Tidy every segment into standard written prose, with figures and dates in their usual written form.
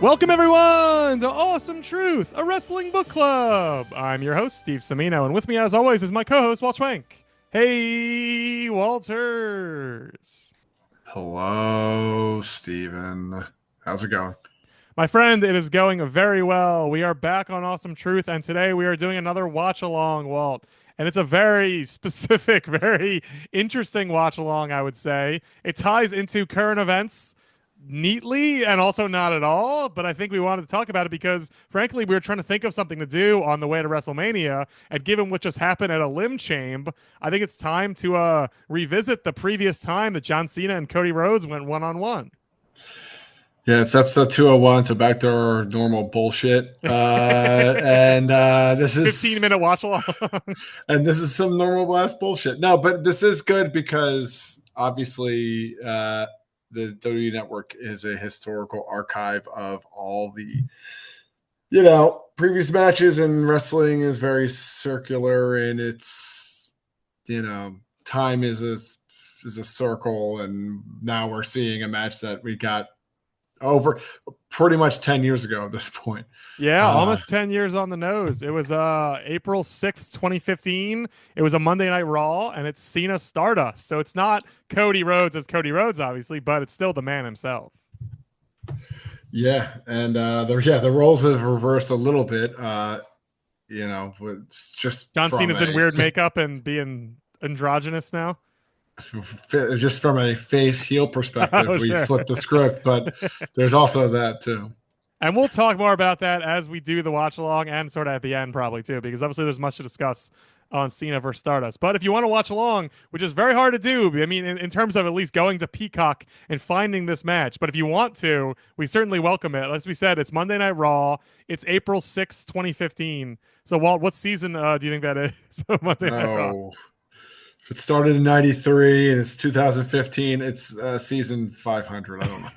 Welcome, everyone, to Awesome Truth, a wrestling book club. I'm your host, Steve Semino, and with me, as always, is my co-host, Walt Schwenk. Hey, Walters. Hello, Steven. How's it going? My friend, it is going very well. We are back on Awesome Truth, and today we are doing another watch-along, Walt. And it's a very specific, very interesting watch-along, I would say. It ties into current events neatly and also not at all, but I think we wanted to talk about it because frankly we were trying to think of something to do on the way to WrestleMania, and given what just happened at a limb champ, I think it's time to revisit the previous time that John Cena and Cody Rhodes went one-on-one. Yeah, it's episode 201, so back to our normal bullshit. And this is 15-minute watch along. and this is some normal blast bullshit. No, but this is good because obviously the WWE Network is a historical archive of all the previous matches, and wrestling is very circular, and it's time is a circle, and now we're seeing a match that we got over pretty much 10 years ago at this point. Yeah, almost 10 years on the nose. It was April 6th, 2015. It was a Monday Night Raw, and it's Cena Stardust. So it's not Cody Rhodes as Cody Rhodes, obviously, but it's still the man himself. Yeah, and the roles have reversed a little bit. It's just John Cena's in weird makeup and being androgynous now. Just from a face heel perspective, we flipped the script, but there's also that too. And we'll talk more about that as we do the watch along and sort of at the end probably too, because obviously there's much to discuss on Cena versus Stardust. But if you want to watch along, which is very hard to do, I mean, in terms of at least going to Peacock and finding this match, but if you want to, we certainly welcome it. As we said, it's Monday Night Raw. It's April 6th, 2015. So Walt, what season do you think that is? Monday Night Raw. If it started in 93 and it's 2015, it's season 500. I don't know.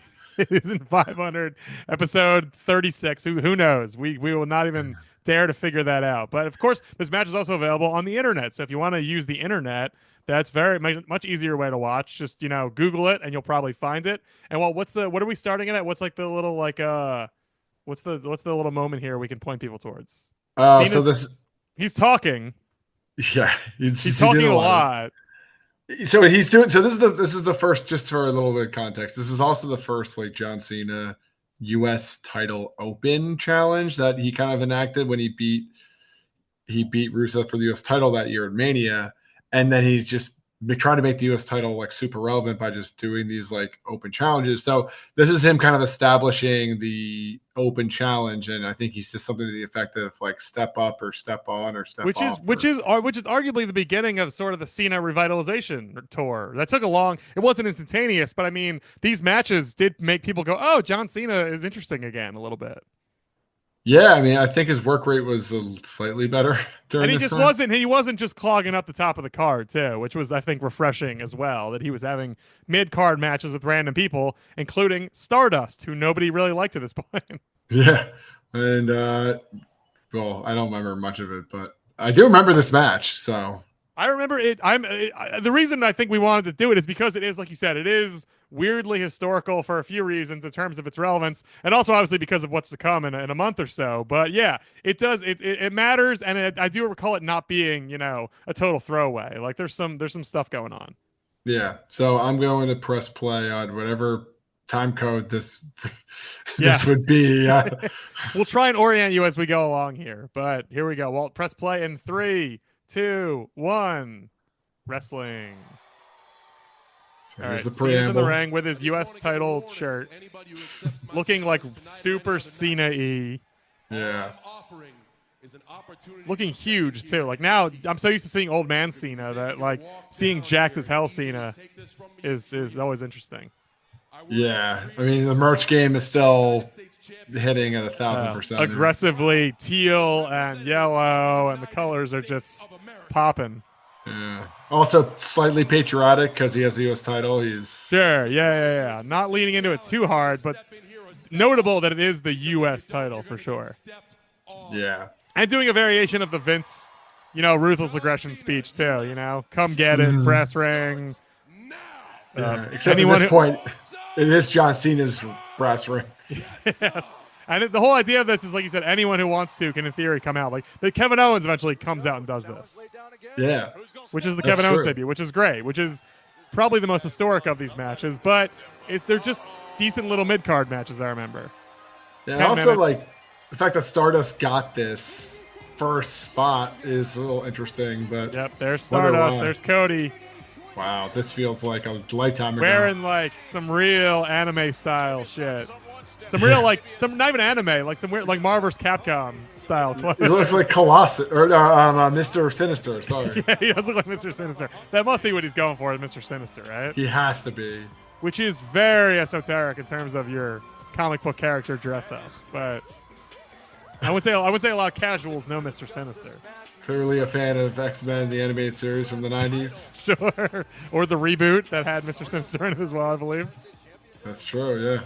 Season 500, episode 36. Who knows? We will not even dare to figure that out. But of course, this match is also available on the internet. So if you want to use the internet, that's very much easier way to watch. Just Google it and you'll probably find it. And what are we starting at? What's like the little what's the little moment here we can point people towards? He's talking. Yeah, he's talking a lot. So he's doing. So this is the first. Just for a little bit of context, this is also the first John Cena U.S. title open challenge that he kind of enacted when he beat Rusev for the U.S. title that year at Mania, and then he's just trying to make the U.S. title super relevant by just doing these open challenges. So this is him kind of establishing the open challenge, and I think he says something to the effect of step up or step on or step off. Which is arguably the beginning of sort of the Cena revitalization tour. That took it wasn't instantaneous, but I mean these matches did make people go, oh, John Cena is interesting again a little bit. Yeah, I mean, I think his work rate was slightly better during this time. He wasn't just clogging up the top of the card too, which was, I think, refreshing as well, that he was having mid-card matches with random people, including Stardust, who nobody really liked at this point. Yeah, and I don't remember much of it, but I do remember this match, so I remember it. The reason I think we wanted to do it is because it is, like you said, it is weirdly historical for a few reasons in terms of its relevance, and also obviously because of what's to come in a month or so. But yeah, it does. It matters, and I do recall it not being a total throwaway. Like there's some stuff going on. Yeah. So I'm going to press play on whatever time code this would be. We'll try and orient you as we go along here, but here we go. Well, press play in 3, 2, 1. Wrestling. So all right, the Cena's in the ring with his U.S. title shirt, looking like super Cena-y. Yeah. Looking huge too. Like now, I'm so used to seeing old man Cena that seeing jacked as hell Cena is always interesting. Yeah, I mean the merch game is still hitting at 1,000%. Aggressively teal and yellow, and the colors are just popping. Yeah. Also slightly patriotic because he has the U.S. title. He's sure. Yeah. Not leaning into it too hard, but notable that it is the U.S. title for sure. Yeah. And doing a variation of the Vince, ruthless aggression speech too. Come get it, brass ring. Except at this point, it is John Cena's brass ring. Yes. And the whole idea of this is, like you said, anyone who wants to can, in theory, come out. Like the Kevin Owens eventually comes out and does this, Yeah, which is the that's Kevin Owens true. debut, which is great, which is probably the most historic of these matches. But they're just decent little mid card matches. I remember And 10 minutes. also the fact that Stardust got this first spot is a little interesting, but Yep, there's wonder Stardust. why. There's Cody Wow, this feels like a lifetime ago. wearing like some real anime style shit. Some real Yeah. like some not even anime, like some weird like Marvel vs. Capcom style clothes. It looks like Colossus or Mr. Sinister. Sorry, Yeah, he does look like Mr. Sinister. That must be what he's going for, Mr. Sinister, right? he has to be. Which is very esoteric in terms of your comic book character dress up. But I would say a lot of casuals know Mr. Sinister. Clearly a fan of X-Men, the animated series from the '90s. Sure. Or the reboot that had Mr. Sinister in it as well, I believe. That's true. Yeah.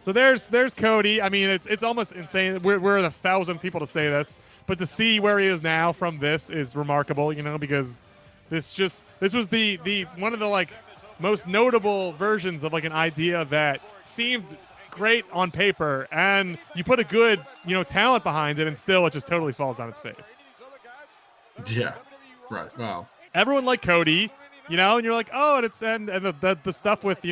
So there's Cody. I mean, it's almost insane. We're the 1,000th people to say this, but to see where he is now from this is remarkable. You know, because this was the one of the like most notable versions of like an idea that seemed great on paper, and you put a good talent behind it, and still it just totally falls on its face. Yeah. Right. Wow. Everyone liked Cody, and you're like, oh, and the stuff with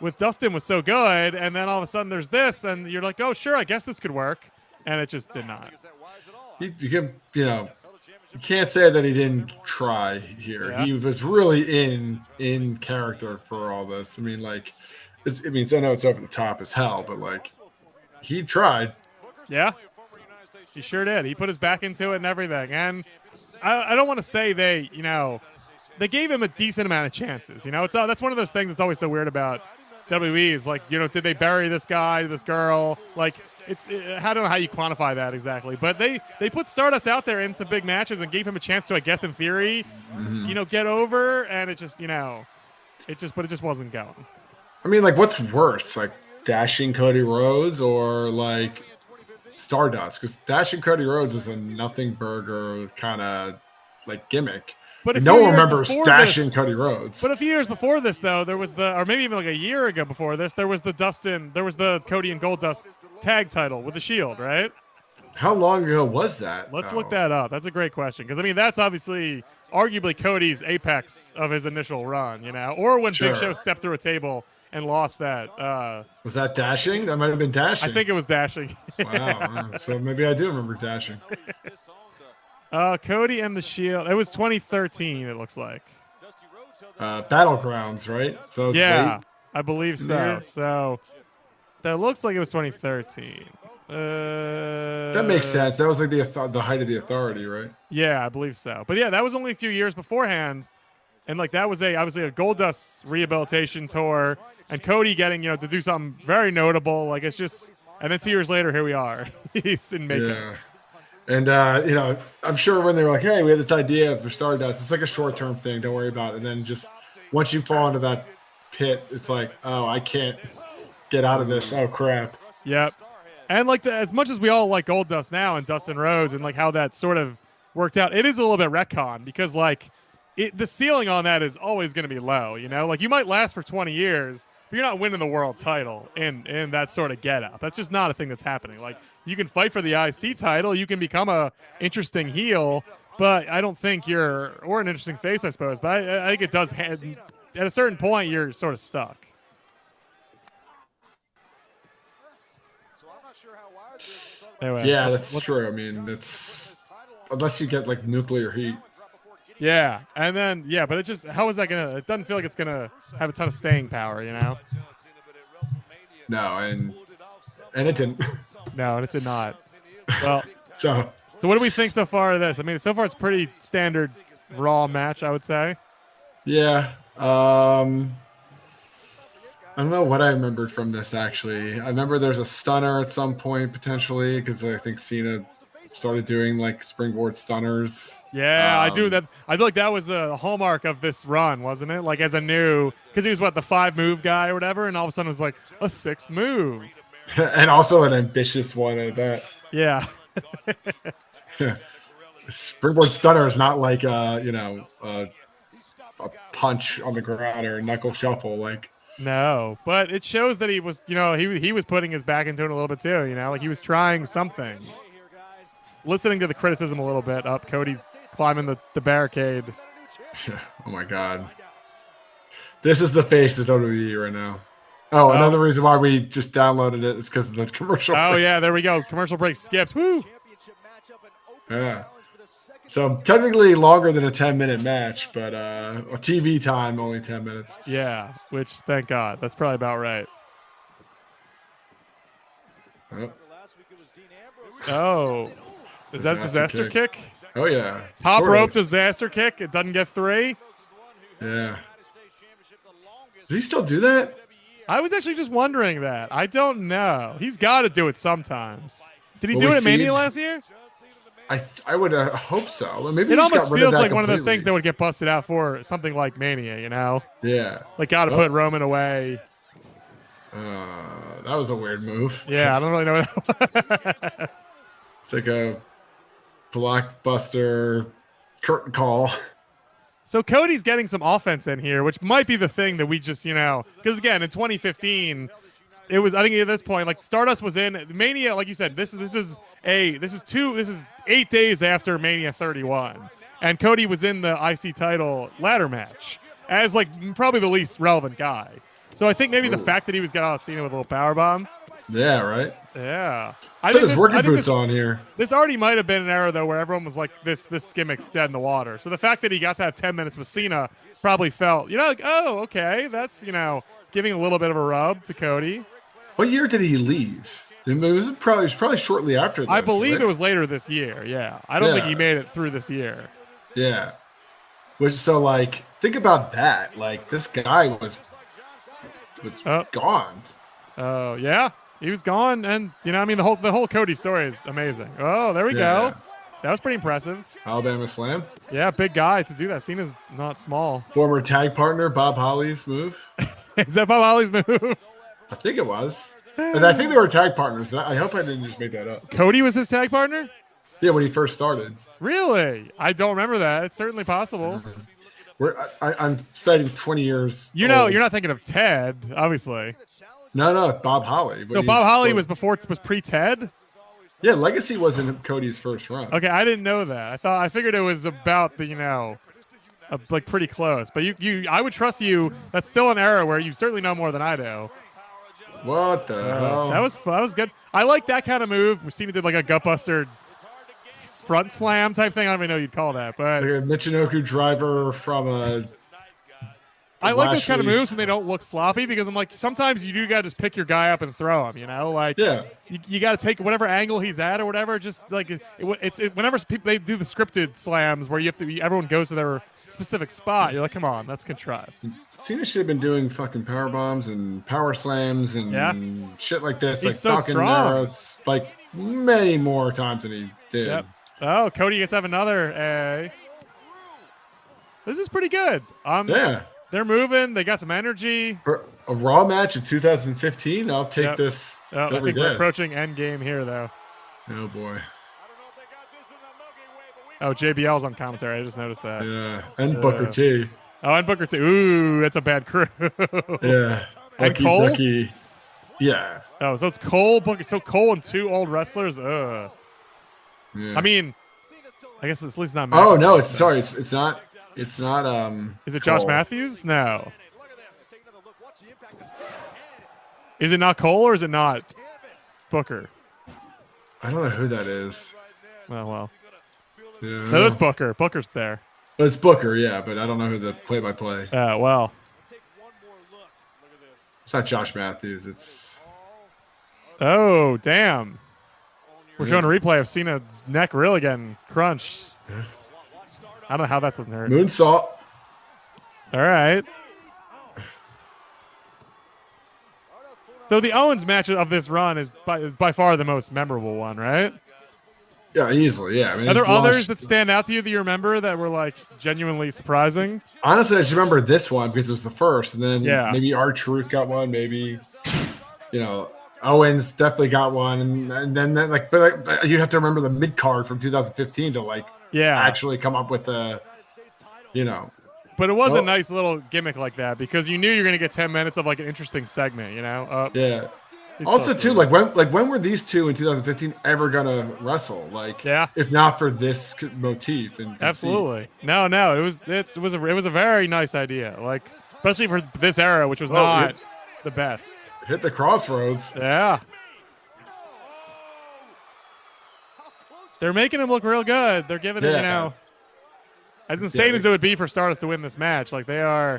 with Dustin was so good, and then all of a sudden there's this, and you're like, oh, sure, I guess this could work, and it just did not. You can't say that he didn't try here. Yeah. He was really in character for all this. I mean, like, I know it's over the top as hell, but like, he tried. Yeah, he sure did. He put his back into it and everything, and I don't want to say they gave him a decent amount of chances. That's one of those things that's always so weird about WWE is like, did they bury this guy, this girl? Like, I don't know how you quantify that exactly, but they put Stardust out there in some big matches and gave him a chance to, I guess, in theory, get over, and it just wasn't going. I mean, like, what's worse, like dashing Cody Rhodes or like Stardust? Because dashing Cody Rhodes is a nothing burger kind of like gimmick. But no one remembers dashing Cody Rhodes. But a few years before this, though, there was or maybe even like a year ago before this, there was the Cody and Goldust tag title with the Shield, right? How long ago was that? Let's look that up. That's a great question, because I mean that's obviously arguably Cody's apex of his initial run, or when Big Show stepped through a table and lost that. Was that dashing? That might have been dashing. I think it was dashing. Wow. So maybe I do remember dashing. Cody and the Shield. It was 2013. It looks like. Battlegrounds, right? So yeah, late. I believe so. Yeah. So that looks like it was 2013. That makes sense. That was like the height of the Authority, right? Yeah, I believe so. But yeah, that was only a few years beforehand, and like that was obviously a Goldust rehabilitation tour, and Cody getting to do something very notable. Like it's just, and then 2 years later, here we are. He's in makeup. Yeah. And I'm sure when they were like, "Hey, we have this idea for Stardust," it's like a short-term thing. Don't worry about it. And then just once you fall into that pit, it's like, "Oh, I can't get out of this. Oh crap." Yep. And like as much as we all like Goldust now and Dustin Rhodes and like how that sort of worked out, it is a little bit retcon because like the ceiling on that is always going to be low. Like you might last for 20 years, but you're not winning the world title in that sort of getup. That's just not a thing that's happening. Like you can fight for the IC title, you can become a interesting heel, but I don't think or an interesting face, I suppose. But I think it does. At a certain point, you're sort of stuck. Anyway, yeah, that's true. I mean, it's unless you get like nuclear heat. Yeah, and then but it just how is that gonna? It doesn't feel like it's gonna have a ton of staying power, No, and it didn't. No, and it did not. Well, so what do we think so far of this? I mean, so far it's pretty standard Raw match, I would say. Yeah. I don't know what I remembered from this, actually. I remember there's a stunner at some point, potentially, because I think Cena started doing, like, springboard stunners. Yeah, I do. I feel like that was a hallmark of this run, wasn't it? Like, as a new... Because he was, the 5-move guy or whatever, and all of a sudden it was like, a 6th move. And also an ambitious one at that. Yeah. Springboard stunner is not like, a punch on the ground or a knuckle shuffle. Like, No, but it shows that he was, he was putting his back into it a little bit too. Like he was trying something. Listening to the criticism a little bit. Up, Cody's climbing the barricade. Oh my god, this is the face of WWE right now. Oh, another reason why we just downloaded it is because of the commercial. Oh break. yeah, there we go. Commercial break skipped. Woo. Yeah. So technically longer than a 10-minute match, but TV time only 10 minutes. Yeah, which thank God. That's probably about right. Oh. Is that a disaster kick? Oh yeah. Top rope disaster kick. It doesn't get 3. Yeah. Does he still do that? I was actually just wondering that. I don't know. He's got to do it sometimes. Did he do it at Mania last year? I would hope so. Maybe it almost feels like one of those completely. things that would get busted out for something like Mania, Yeah. Like, got to put Roman away. That was a weird move. Yeah, I don't really know what that was. It's like a blockbuster curtain call. So Cody's getting some offense in here, which might be the thing that we just, because again, in 2015, it was, I think at this point, like Stardust was in Mania, like you said, this is 8 days after Mania 31, and Cody was in the IC title ladder match as like probably the least relevant guy. So I think maybe the fact that he was got out of Cena with a little power bomb. Yeah, right. Yeah, Put his working boots on here. This already might have been an era though where everyone was like, this gimmick's dead in the water. So the fact that he got to have 10 minutes with Cena probably felt, like, oh, okay, that's giving a little bit of a rub to Cody. What year did he leave? It was probably shortly after this. I believe right? it was later this year. Yeah, I don't think he made it through this year. Yeah, so think about that. Like this guy was gone. Oh yeah. He was gone, and the whole Cody story is amazing. Oh, there we go. That was pretty impressive. Alabama Slam. Yeah, big guy to do that. Cena's not small. Former tag partner Bob Holly's move. Is that Bob Holly's move? I think it was. And I think they were tag partners. I hope I didn't just make that up. Cody was his tag partner? Yeah, when he first started. Really? I don't remember that. It's certainly possible. I'm citing 20 years. You're not thinking of Ted, obviously. No, Bob Holly. No, Bob Holly was pre-Ted? Yeah, Legacy wasn't Cody's first run. Okay, I didn't know that. I figured it was about the, like pretty close. But I would trust you. That's still an era where you certainly know more than I do. What the hell? That was good. I like that kind of move. Cena did like a gutbuster front slam type thing. I don't even know what you'd call that, but like a Michinoku driver from a. I like those kind of moves when they don't look sloppy because I'm like, sometimes you do got to just pick your guy up and throw him, Like, you got to take whatever angle he's at or whatever. Just like whenever people they do the scripted slams where you have to everyone goes to their specific spot, you're like, come on, that's contrived. Cena should have been doing fucking power bombs and power slams and shit like this. He's like so Falcon strong. Arrows, like many more times than he did. Yep. Oh, Cody gets to have another. This is pretty good. Yeah. They're moving. They got some energy. For a Raw match in 2015, I'll take this I think we're approaching end game here, though. Oh, boy. Oh, JBL's on commentary. I just noticed that. Yeah, and Booker T. Oh, and Booker T. Ooh, that's a bad crew. Yeah. And Cole? Ducky. Yeah. Oh, so it's Cole, Booker. So Cole and 2 old wrestlers. Ugh. Yeah. I mean, I guess it's at least not. Oh no, it's not. It's not. Is it Cole. Josh Matthews? No. Is it not Cole or is it not Booker? I don't know who that is. Oh well. Yeah. No, that's Booker. Booker's there. Well, it's Booker, yeah, but I don't know who the play-by-play. Well. It's not Josh Matthews. It's. Oh damn. We're showing a replay of Cena's neck really getting crunched. Yeah. I don't know how that doesn't hurt. Moonsault. All right. So the Owens match of this run is by far the most memorable one, right? Yeah, easily. Yeah. I mean, are there others that stand out to you that you remember that were like genuinely surprising? Honestly, I just remember this one because it was the first, and then maybe R-Truth got one. Maybe Owens definitely got one, and then but you'd have to remember the mid card from 2015 to actually come up with a But it was a Oh, nice little gimmick like that because you knew you're going to get 10 minutes of like an interesting segment, you know? yeah. He's Also, close to too, the. like when were these two in 2015 ever gonna wrestle? Like, Yeah, if not for this motif and conceit. absolutely. No, no, it was a very nice idea. Like especially for this era, which was Oh, not the best. hit the crossroads. Yeah. They're making him look real good. They're giving it, Yeah, as yeah, insane as it would be for Stardust to win this match. Like yeah.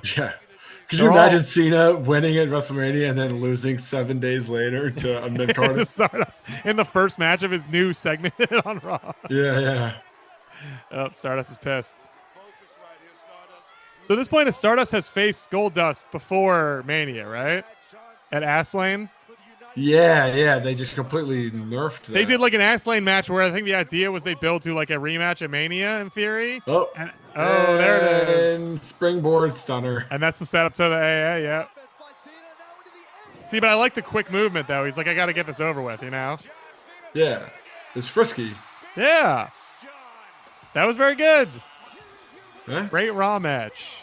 Could you they're imagine all Cena winning at WrestleMania and then losing 7 days later to a mid to card? Stardust in the first match of his new segment on Raw. Yeah, yeah. Oh, Stardust is pissed. So at this point, Stardust has faced Goldust before Mania, right? At Astlane. Yeah. They just completely nerfed They did that. like an Astlane match where I think the idea was they build to like a rematch at Mania in theory. Oh, And oh, there it and is. springboard stunner. And that's the setup to the AA, yeah. See, but I like the quick movement though. He's like, I got to get this over with, you know? Yeah, it's frisky. Yeah. That was very good. Huh? Great Raw match.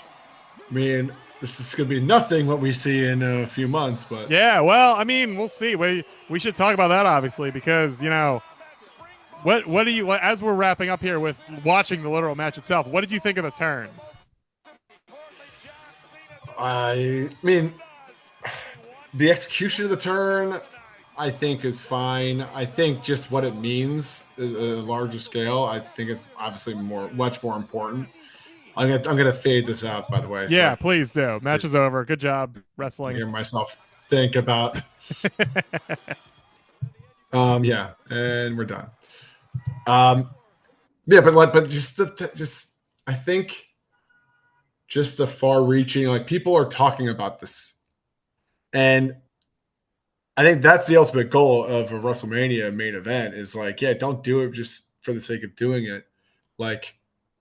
I mean, this is going to be nothing what we see in a few months, but Yeah, well, I mean, we'll see. We should talk about that obviously because what do you as we're wrapping up here with watching the literal match itself? What did you think of the turn? I mean, the execution of the turn, I think, is fine. I think just what it means at a larger scale, I think is obviously much more important. I'm gonna fade this out, by the way, so Yeah, please do. Match is over. Good job I wrestling. hear myself think about. Yeah, and we're done. Yeah, but just I think just the far-reaching, like people are talking about this, and I think that's the ultimate goal of a WrestleMania main event is like, yeah, don't do it just for the sake of doing it. Like,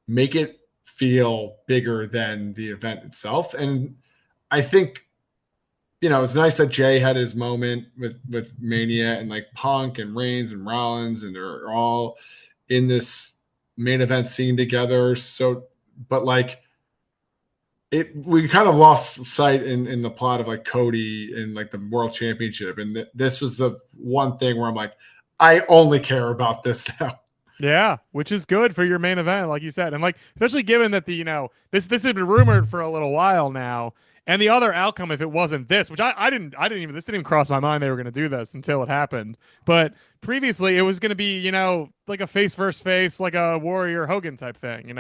make it feel bigger than the event itself. And I think, it's nice that Jay had his moment with Mania and like Punk and Reigns and Rollins and they're all in this main event scene together. So, but like we kind of lost sight in the plot of like Cody and like the world championship. And this was the one thing where I'm like, I only care about this now. Yeah, which is good for your main event, like you said, and like especially given that the this had been rumored for a little while now, and the other outcome if it wasn't this, which I didn't even this didn't even cross my mind they were going to do this until it happened, but previously it was going to be like a face versus face, like a Warrior Hogan type thing,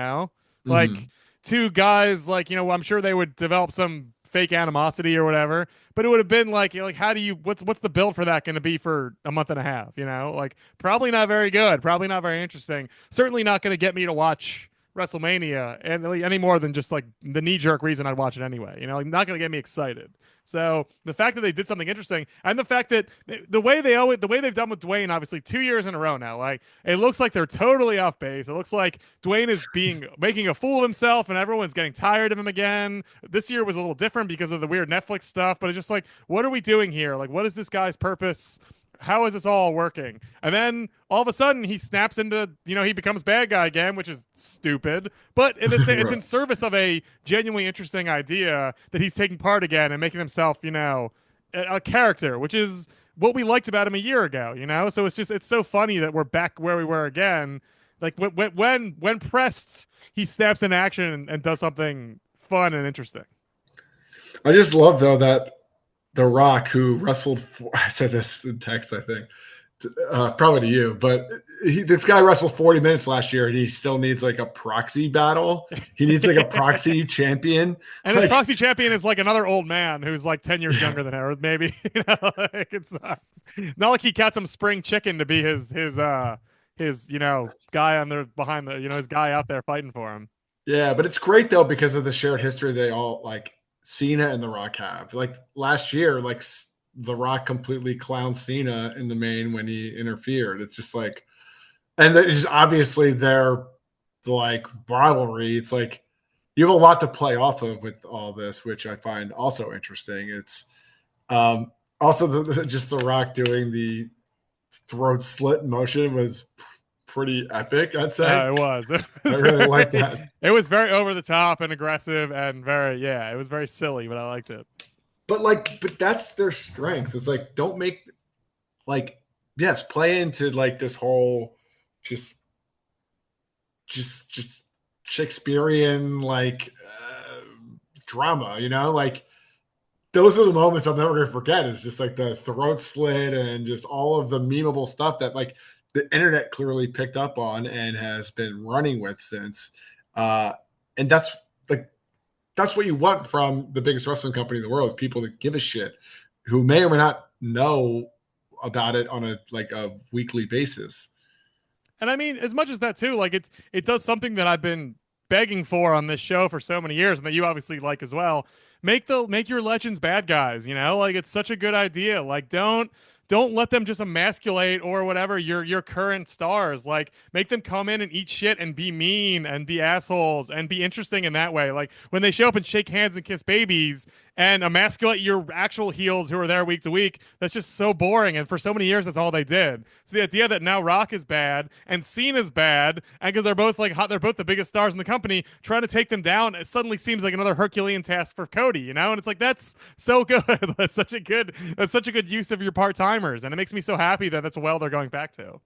like Mm-hmm. two guys like I'm sure they would develop some fake animosity or whatever, but it would have been like how do you what's the build for that going to be for a month and a half, like probably not very good, probably not very interesting, certainly not going to get me to watch WrestleMania and any more than just like the knee jerk reason I'd watch it anyway, like not going to get me excited. So the fact that they did something interesting, and the fact that the way they've done with Dwayne, obviously 2 years in a row now, like it looks like they're totally off base. It looks like Dwayne is making a fool of himself, and everyone's getting tired of him again. This year was a little different because of the weird Netflix stuff, but it's just like, what are we doing here? Like, what is this guy's purpose? How is this all working? And then all of a sudden he snaps into, he becomes bad guy again, which is stupid. But it's in Right. service of a genuinely interesting idea that he's taking part again and making himself, a character, which is what we liked about him a year ago. So it's so funny that we're back where we were again. Like when pressed, he snaps in action and does something fun and interesting. I just love though that The Rock, who wrestled for, I said this in text, I think, probably to you, but this guy wrestled 40 minutes last year and he still needs like a proxy battle. He needs like a proxy champion. And his Like, proxy champion is like another old man who's like 10 years yeah, younger than her, maybe. Like it's not like he got some spring chicken to be his guy on the behind the his guy out there fighting for him. yeah, but it's great though because of the shared history they all like Cena and The Rock have. Like last year, like The Rock completely clowned Cena in the main when he interfered. It's just like, and it's just obviously their like rivalry. It's like you have a lot to play off of with all this, which I find also interesting. It's also just The Rock doing the throat slit motion was pretty epic, I'd say. It was. It I was really like very, that. it was very over the top and aggressive and very, yeah, it was very silly, but I liked it. But that's their strengths. It's like, don't make like, yes, play into like this whole just just Shakespearean like drama, like those are the moments I'm never gonna forget. Is just like the throat slit and just all of the memeable stuff that like the internet clearly picked up on and has been running with since. Uh, and that's what you want from the biggest wrestling company in the world, is people that give a shit, who may or may not know about it on a weekly basis. And I mean, as much as that too, like it does something that I've been begging for on this show for so many years, and that you obviously like as well. Make your legends bad guys. Like it's such a good idea. Like don't let them just emasculate or whatever your current stars. Like make them come in and eat shit and be mean and be assholes and be interesting in that way. Like when they show up and shake hands and kiss babies and emasculate your actual heels who are there week to week, that's just so boring. And for so many years, that's all they did. So the idea that now Rock is bad and Cena's bad, and because they're both like hot, they're both the biggest stars in the company, trying to take them down, it suddenly seems like another Herculean task for Cody, And it's like that's so good. That's such a good use of your part timers, and it makes me so happy that that's a well they're going back to.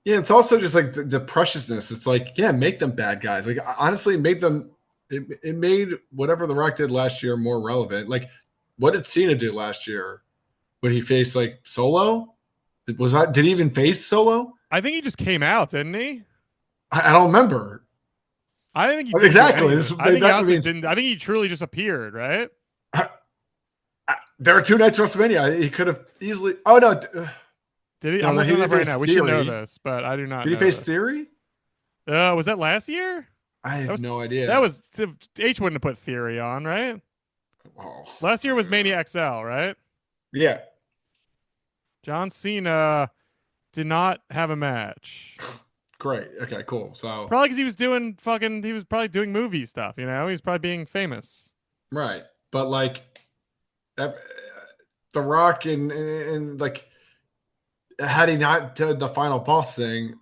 Yeah, it's also just like the preciousness. It's like, yeah, make them bad guys. Like honestly, made them. It made whatever The Rock did last year more relevant. Like, what did Cena do last year? When he faced like Solo? Did he even face Solo? I think he just came out, didn't he? I don't remember. I didn't think he didn't do Exactly. anything. I think he honestly didn't. I think he truly just appeared, right? There are 2 nights of WrestleMania. He could have easily. Oh no. Did he? No, I'm he looking it didn't up right face now. We should know Theory. this, but I do not Did he know face this. Theory? Was that last year? I That have was no idea. that was H wouldn't have put Theory on, right? Oh, Last year was Mania XL, right? yeah. John Cena did not have a match. Great. Okay, cool. So Probably because he was probably doing movie stuff, He's probably being famous. right. But like The Rock and like had he not done the final boss thing,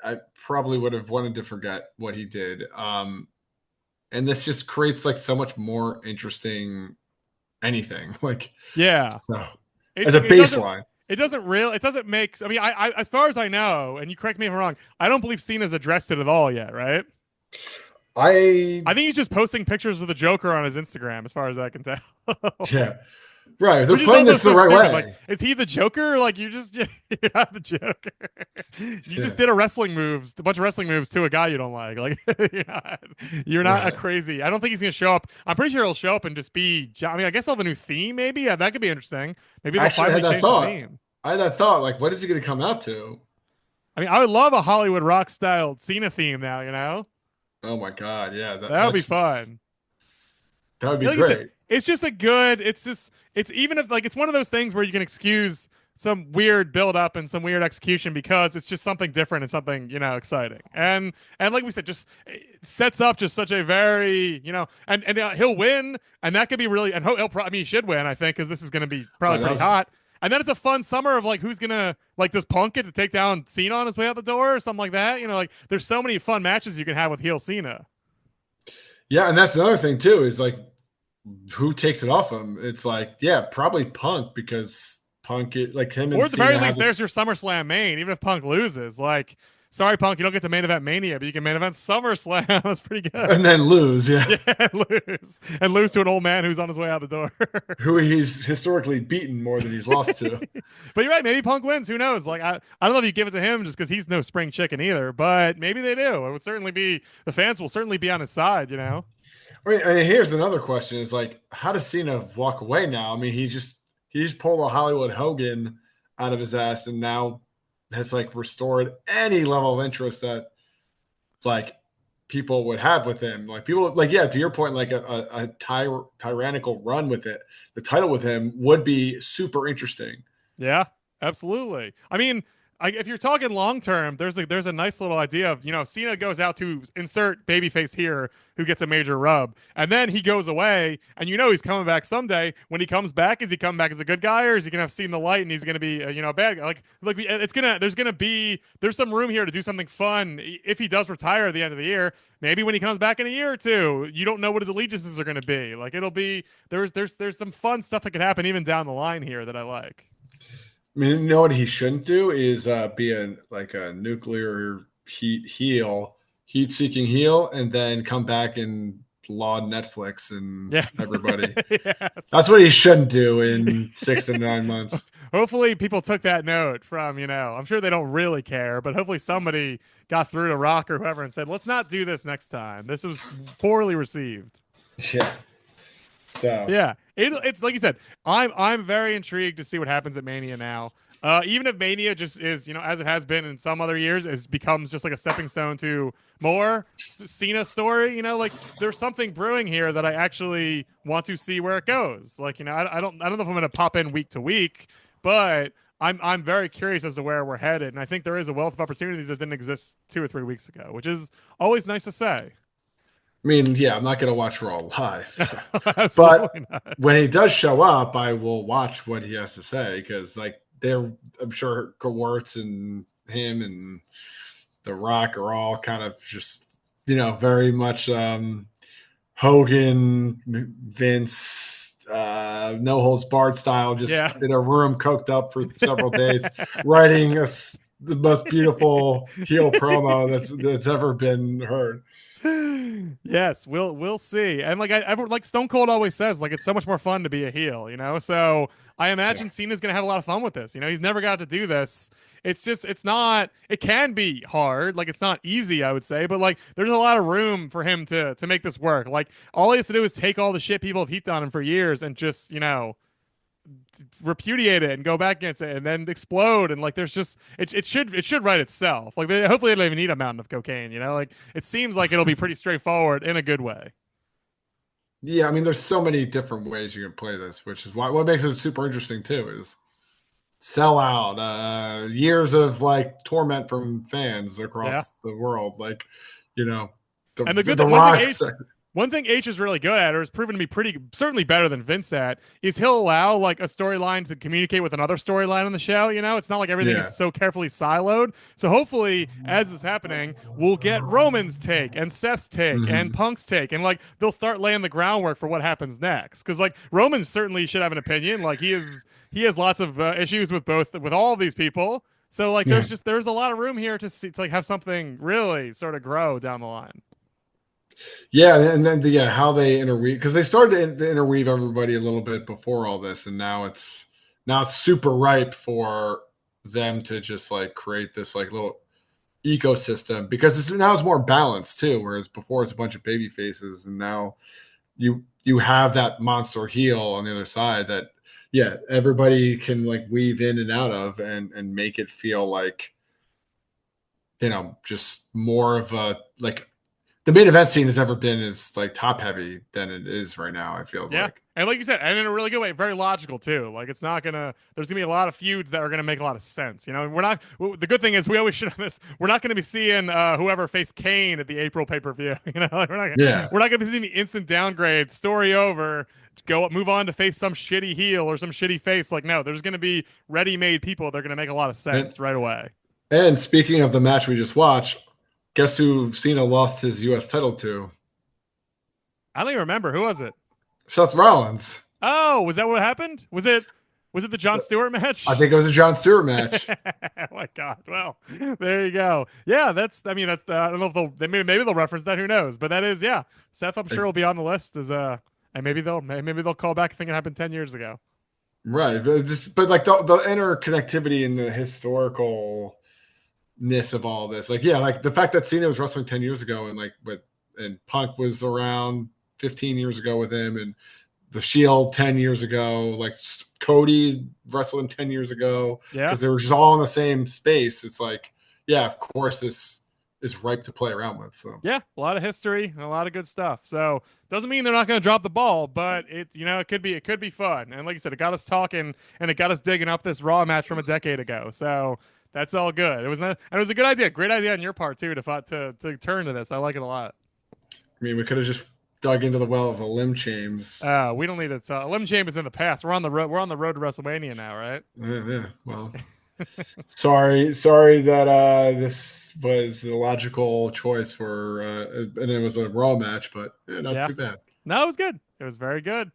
I probably would have wanted to forget what he did. And this just creates like so much more interesting anything. Like Yeah. so, It's as a it doesn't baseline. it doesn't make I mean I as far as I know, and you correct me if I'm wrong, I don't believe Cena's addressed it at all yet, right? I I think he's just posting pictures of the Joker on his Instagram, as far as I can tell. yeah. Right. They're Which is playing also this the so right stupid. Like, way. is he the Joker? Like, you're not the Joker. You Yeah. just did a bunch of wrestling moves to a guy you don't like. Like, you're not a Right. crazy. I don't think he's gonna show up. I'm pretty sure he'll show up and just be. I mean, I guess he'll have a new theme. Maybe that could be interesting. Maybe they'll Actually, I finally had that change the thought. theme. I had that thought. Like, what is he going to come out to? I mean, I would love a Hollywood rock style Cena theme now. Oh my god, yeah, That would be fun. that would be Like I said, great. it's just a good. It's even if like it's one of those things where you can excuse some weird build up and some weird execution because it's just something different and something exciting. And like we said, just it sets up just such a very and he'll win and that could be really and he'll probably I mean he should win I think because this is going to be probably Right, pretty hot. And then it's a fun summer of like who's gonna like does Punk get to take down Cena on his way out the door or something like that? Like there's so many fun matches you can have with heel Cena. yeah, and that's another thing too. Is like who takes it off him? It's like yeah, probably Punk because Punk like him Or and at the very Cena have least, this. there's your SummerSlam main. Even if Punk loses, like, sorry, Punk, you don't get to main event Mania, but you can main event SummerSlam. That's pretty good. And then lose, yeah. Yeah, lose to an old man who's on his way out the door. Who he's historically beaten more than he's lost to. But you're right. Maybe Punk wins. Who knows? Like, I don't know if you give it to him just because he's no spring chicken either. But maybe they do. It would certainly be the fans will certainly be on his side. I mean, here's another question: is like, how does Cena walk away now? I mean, he just pulled a Hollywood Hogan out of his ass, and now has like restored any level of interest that like people would have with him. Like people, like yeah, to your point, like a tyrannical run with it, the title with him would be super interesting. Yeah, absolutely. I mean, if you're talking long term, there's a nice little idea of Cena goes out to insert babyface here who gets a major rub, and then he goes away, and he's coming back someday. When he comes back, is he coming back as a good guy, or is he gonna have seen the light and he's gonna be a bad guy? It's gonna there's some room here to do something fun if he does retire at the end of the year. Maybe when he comes back in a year or two, you don't know what his allegiances are gonna be. Like it'll be there's some fun stuff that could happen even down the line here that I like. I mean, you know what he shouldn't do is be a nuclear heat seeking heel, and then come back and laud Netflix and Yes. everybody. Yes. That's what he shouldn't do in 6 to 9 months. Hopefully people took that note from, I'm sure they don't really care, but hopefully somebody got through to Rock or whoever and said, let's not do this next time. This was poorly received. Yeah. So Yeah, it's like you said. I'm very intrigued to see what happens at Mania now. Even if Mania just is, as it has been in some other years, it becomes just like a stepping stone to more Cena story. Like there's something brewing here that I actually want to see where it goes. Like, I don't know if I'm going to pop in week to week, but I'm very curious as to where we're headed, and I think there is a wealth of opportunities that didn't exist 2 or 3 weeks ago, which is always nice to say. I mean, yeah, I'm not going to watch Raw live, but Absolutely not. when he does show up, I will watch what he has to say because, like, I'm sure Gewurz and him and The Rock are all kind of just, very much Hogan, Vince, no holds barred style, just Yeah. in a room cooked up for several days, writing the most beautiful heel promo that's ever been heard. Yes, we'll see. And like Stone Cold always says, like it's so much more fun to be a heel. So I Yeah. imagine Cena's gonna have a lot of fun with this. He's never got to do this. It's not. It can be hard. Like it's not easy, I would say, but like there's a lot of room for him to make this work. Like all he has to do is take all the shit people have heaped on him for years and just repudiate it and go back against it and then explode and like there's just it should write itself. Like hopefully they don't even need a mountain of cocaine. Like it seems like it'll be pretty straightforward in a good way. Yeah, I mean, there's so many different ways you can play this, which is what makes it super interesting too. Is sell out, years of like torment from fans Yeah. across the world, like you know, the And the the, good the one thing Rock. H one thing H is really good at, or has proven to be pretty certainly better than Vince at, is he'll allow like a storyline to communicate with another storyline on the show. It's not like everything is Yeah. so carefully siloed. So hopefully, as is happening, we'll get Roman's take and Seth's take and Mhm. Punk's take, and like they'll start laying the groundwork for what happens next. Because like Roman certainly should have an opinion. Like he has lots of issues with all of these people. So like Yeah. there's a lot of room here to like have something really sort of grow down the line. Yeah, and then how they interweave because they started to interweave everybody a little bit before all this, and now it's super ripe for them to just like create this like little ecosystem because now it's more balanced too. Whereas before it's a bunch of baby faces, and now you have that monster heel on the other side that everybody can like weave in and out of and make it feel like just more of a like the main event scene has ever been as like top heavy than it is right now. It feels Yeah. like. And like you said, and in a really good way, very logical too. Like it's not there's gonna be a lot of feuds that are gonna make a lot of sense. We're not, the good thing is we always should have this. We're not gonna be seeing whoever faced Kane at the April pay-per-view. Like Yeah. we're not gonna be seeing the instant downgrade, story over, move on to face some shitty heel or some shitty face. Like, no, there's gonna be ready-made people that are gonna make a lot of And, sense right away. and speaking of the match we just watched, guess who Cena lost his U.S. title to? I don't even remember. Who was it? Seth Rollins. Oh, was that what happened? Was it the John Stewart I match? think it was a John Stewart match. Oh my God. Well, there you go. Yeah, I mean, I don't know if maybe they'll reference that. Who knows? But that is, yeah. Seth, I'm sure will be on the list and maybe they'll call back thinking it happened 10 years ago. Right. But like the interconnectivity and the historicalness of all this. Like, yeah, like the fact that Cena was wrestling 10 years ago and Punk was around 15 years ago with him and the Shield 10 years ago, like Cody wrestled him 10 years ago Yeah. because they were just all in the same space. It's like, yeah, of course this is ripe to play around with. So Yeah, a lot of history and a lot of good stuff. So doesn't mean they're not going to drop the ball, but it could be fun. And like you said, it got us talking and it got us digging up this Raw match from a decade ago. So That's all good. It was not, and it was a good idea. Great idea on your part too to turn to this. I like it a lot. I mean, we could have just dug into the well of a limb James. We don't need to tell. Lim James in the past. We're on the road. We're on the road to WrestleMania now, right? Yeah, well, sorry that this was the logical choice for, and it was a Raw match, but not Yeah. too bad. No, it was good. It was very good.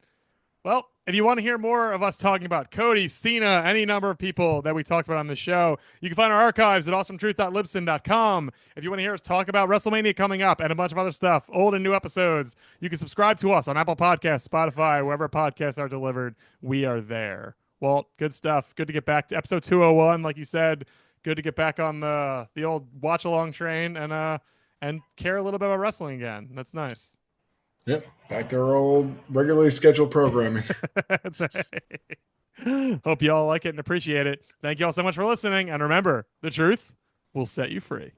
Well, if you want to hear more of us talking about Cody, Cena, any number of people that we talked about on the show, you can find our archives at awesometruth.libsyn.com. If you want to hear us talk about WrestleMania coming up and a bunch of other stuff, old and new episodes, you can subscribe to us on Apple Podcasts, Spotify, wherever podcasts are delivered. We are there. Well, good stuff. Good to get back to episode 201, like you said. Good to get back on the old watch along train and care a little bit about wrestling again. That's nice. Yep, back to our old regularly scheduled programming. Hope you all like it and appreciate it. Thank you all so much for listening. And remember, the truth will set you free.